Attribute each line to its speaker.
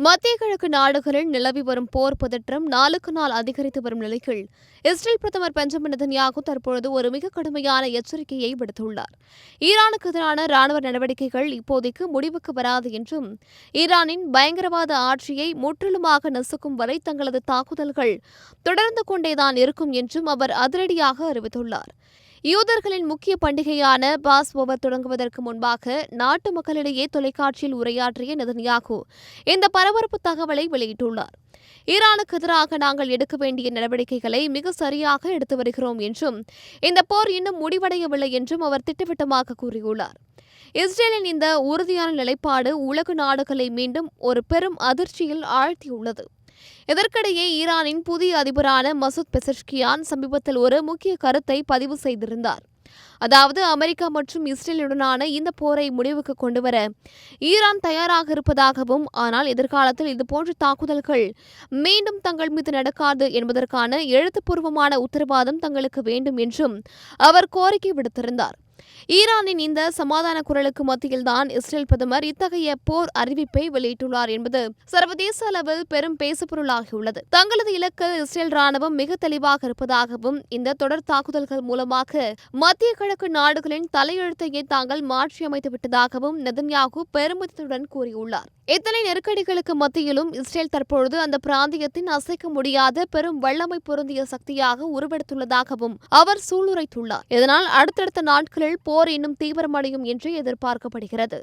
Speaker 1: மத்திய கிழக்கு நாடுகளில் நிலவி வரும் போர் பதற்றம் நாளுக்கு நாள் அதிகரித்து வரும் நிலையில் இஸ்ரேல் பிரதமர் பெஞ்சமின் நெதன்யாகு தற்பொழுது ஒரு மிக கடுமையான எச்சரிக்கையை விடுத்துள்ளார். ஈரானுக்கு எதிரான ராணுவ நடவடிக்கைகள் இப்போதைக்கு முடிவுக்கு வராது என்றும், ஈரானின் பயங்கரவாத ஆட்சியை முற்றிலுமாக நசுக்கும் வரை தங்களது தாக்குதல்கள் தொடர்ந்து கொண்டேதான் இருக்கும் என்றும் அவர் அதிரடியாக அறிவித்துள்ளார். யூதர்களின் முக்கிய பண்டிகையான பாஸ்ஓவர் தொடங்குவதற்கு முன்பாக நாட்டு மக்களிடையே தொலைக்காட்சியில் உரையாற்றிய நெதன்யாகு இந்த பரபரப்பு தகவலை வெளியிட்டுள்ளார். ஈரானுக்கு எதிராக நாங்கள் எடுக்க வேண்டிய நடவடிக்கைகளை மிக சரியாக எடுத்து வருகிறோம் என்றும், இந்த போர் இன்னும் முடிவடையவில்லை என்றும் அவர் திட்டவட்டமாக கூறியுள்ளார். இஸ்ரேலின் இந்த உறுதியான நிலைப்பாடு உலக நாடுகளை மீண்டும் ஒரு பெரும் அதிர்ச்சியில் ஆழ்த்தியுள்ளது. இதற்கிடையே ஈரானின் புதிய அதிபரான மசூத் பெசஷ்கியான் சமீபத்தில் ஒரு முக்கிய கருத்தை பதிவு செய்திருந்தார். அதாவது, அமெரிக்கா மற்றும் இஸ்ரேலுடனான இந்த போரை முடிவுக்கு கொண்டுவர ஈரான் தயாராக இருப்பதாகவும், ஆனால் எதிர்காலத்தில் இதுபோன்ற தாக்குதல்கள் மீண்டும் தங்கள் மீது நடக்காது என்பதற்கான எழுத்துப்பூர்வமான உத்தரவாதம் தங்களுக்கு வேண்டும் என்றும் அவர் கோரிக்கை விடுத்திருந்தார். ஈரானின் இந்த சமாதான குரலுக்கு மத்தியில்தான் இஸ்ரேல் பிரதமர் இத்தகைய போர் அறிவிப்பை வெளியிட்டுள்ளார் என்பது சர்வதேச அளவில் பெரும் பேசுபொருளாகியுள்ளது. தங்களது இலக்கு இஸ்ரேல் ராணுவம் மிக தெளிவாக இருப்பதாகவும், இந்த தொடர் தாக்குதல்கள் மூலமாக மத்திய கிழக்கு நாடுகளின் தலையெழுத்தையே தாங்கள் மாற்றியமைத்து விட்டதாகவும் நெதன்யாகு பெருமிதத்துடன் கூறியுள்ளார். இத்தனை நெருக்கடிகளுக்கு மத்தியிலும் இஸ்ரேல் தற்பொழுது அந்த பிராந்தியத்தின் அசைக்க முடியாத பெரும் வல்லமை பொருந்திய சக்தியாக உருவெடுத்துள்ளதாகவும் அவர் சூளுரைத்துள்ளார். இதனால் அடுத்தடுத்த நாட்களில் போர் இன்னும் தீவிரமடையும் என்று எதிர்பார்க்கப்படுகிறது.